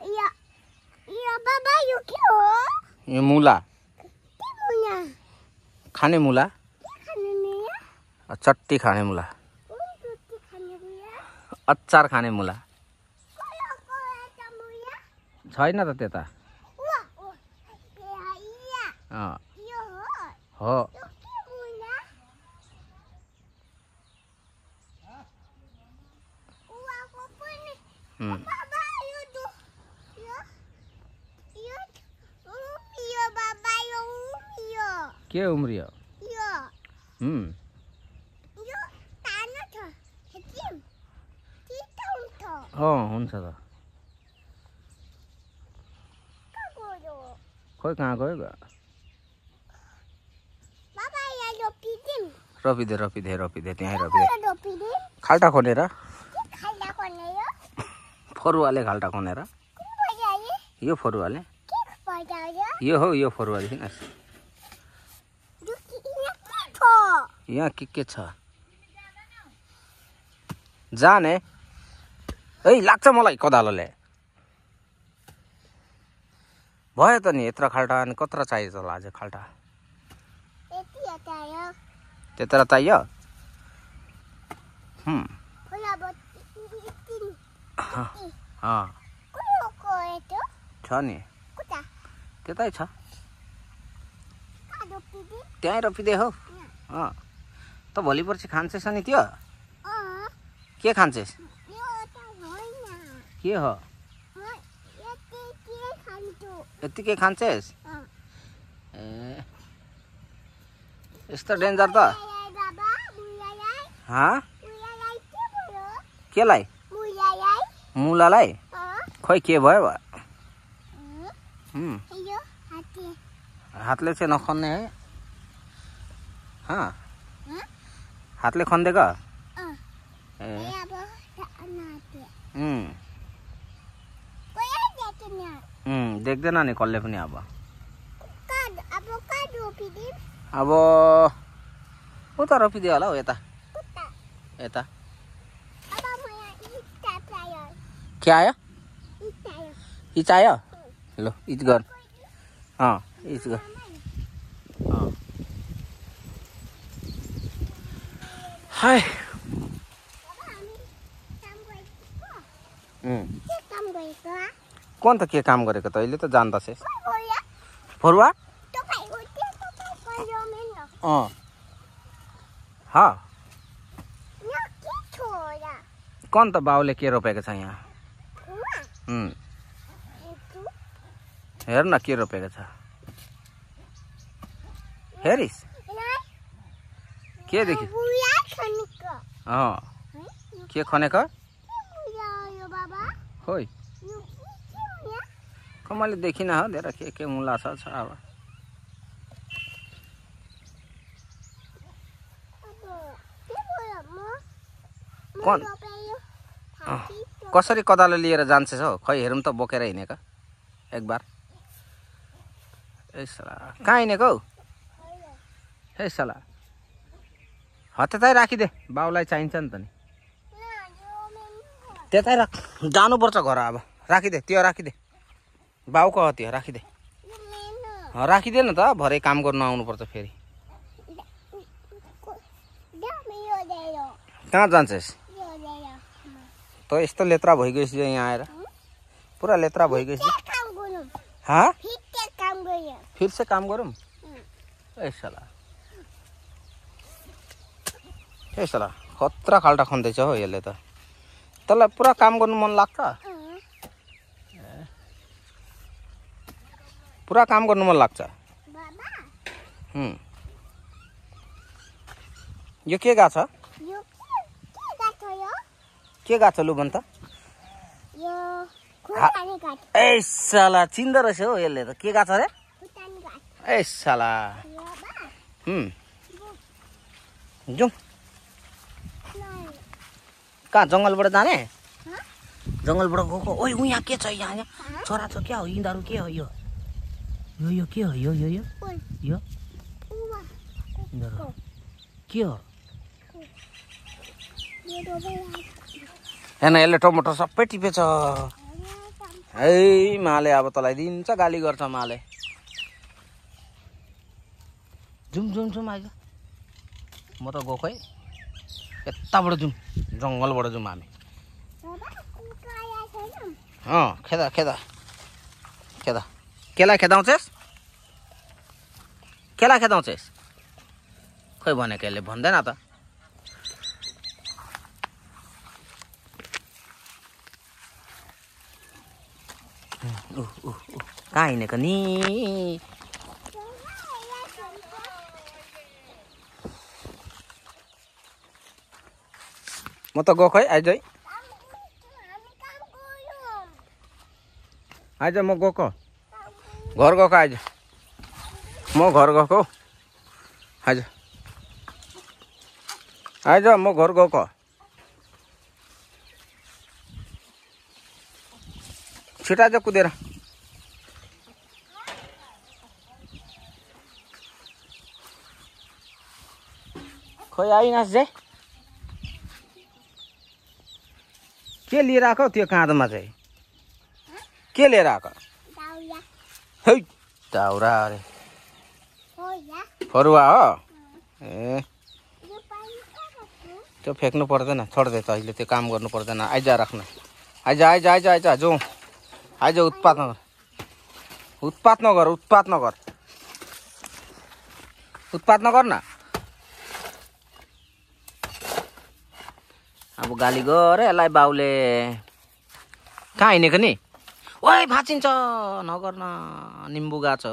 यो बाबा यो के हो? यो मुला के मुला? खाने मुला के खाने मुला? चट्टी खाने मुला चट्टी खाने मुला? अचार खाने मुला को एटा मुला? छैन त त्यता वा ओ या यो हो यो के मुला? वा को पनि बाबा यो दो यो बाबा यो के उम्रियो यो यो तानो छ हेतिम के हुन्छ हुन्छ त खोइ कहाँ गयो बाबा यहाँ रोपिदिम रोपिदे त्यहीँ रोपिदे खाल्टा खनेर खाल्टा खनेर फरुवाले खाल्टा खनेर यो फरुवाले यो हो यो फरुवादेखि यहाँ के छ जाने ए लाग्छ मलाई कोदालोले भयो त नि यत्रो खाल्टा अनि कत्रो चाहिन्छ होला अझै खाल्टा त्यत्रो चाहियो छ नि त्यतै छ त्यहीँ रोपिदे हो त भोलि पर्सि खान्छेस् नि त्यो के खान्छेस् के हो यतिकै खान्छेस् ए यस्तो डेन्जर त केलाई मुलालाई खोइ के भयो हातले चाहिँ नखन्ने है हातले खन्देको ए देख्दैन नि कसले पनि अब उता रोपिदियो होला हौ यता के आयो इच आयो ल इच गर इच गर हाय कोन त के काम गरेको त अहिले त जान्दछे फरुवा कोन त बाउले के रोपेको छ यहाँ हेर न के रोपेको छ हेरिस के देखि के खनेको खोइ मैले देखिनँ हो धेरै के मुला छ अब कोन कसरी कोदालो लिएर जान्छस् हौ खै हेरौँ त बोकेर हिँडेको एक बार ए साला कहाँ हिँडेको हौ ए साला त्यतै राखिदे बाउलाई चाहिन्छ नि त नि त्यतै राख जानुपर्छ घर अब राखिदे त्यो राखिदे बाउको हो त्यो राखिदे राखिदे न त भरे काम गर्नु आउनुपर्छ फेरि कहाँ जान्छस् त यस्तो लेत्रा भइगएछ यहाँ आएर पुरा लेत्रा भइगएछ फिर से काम गरौँ ए साला खतरा खाल्टा खन्दैछ हो यसले त तँलाई पुरा काम गर्नु मन लाग्छ पुरा काम गर्नु मन लाग्छ यो के गाछ के गाछ लु भन त ए साला चिन्दो रहेछ हो यसले त के गाछ रे ए साला जाउँ कहाँ जङ्गलबाट जाने जङ्गलबाट गएको ओइ यहाँ के छ यहाँ छोरा छ क्या हो यिनीहरू के हो यो के हो यो के हो हेर्न यसले टमाटर सबै टिपेछ है माले अब तँलाई दिन्छ गाली गर्छ माले। जुम आइज म त गएको है यताबाट जुम जङ्गलबाट जुम हामी। खेदा केलाई खेदाउँछेस् खोइ भनेको यसले भन्दैन त। कहाँ हिँडेको नि म त गएको है आइज म गएको घर गएको आइज म घर गएको आइज म घर गएको छिटो आइज कुदेर। खोइ आइनास् जे के लिएर आएको त्यो काँधमा चाहिँ के लिएर आएको? है दाउरा अरे फरुवा हो ए त्यो फ्याँक्नु पर्दैन छोड्दे त अहिले त्यो काम गर्नु पर्दैन। आइज राख्न आइज जो आइज उत्पात नगर न। अब गाली गरे यसलाई बाउले। कहाँ हिँडेको नि ओइ भाँचिन्छ नगर्न निम्बु गाछ।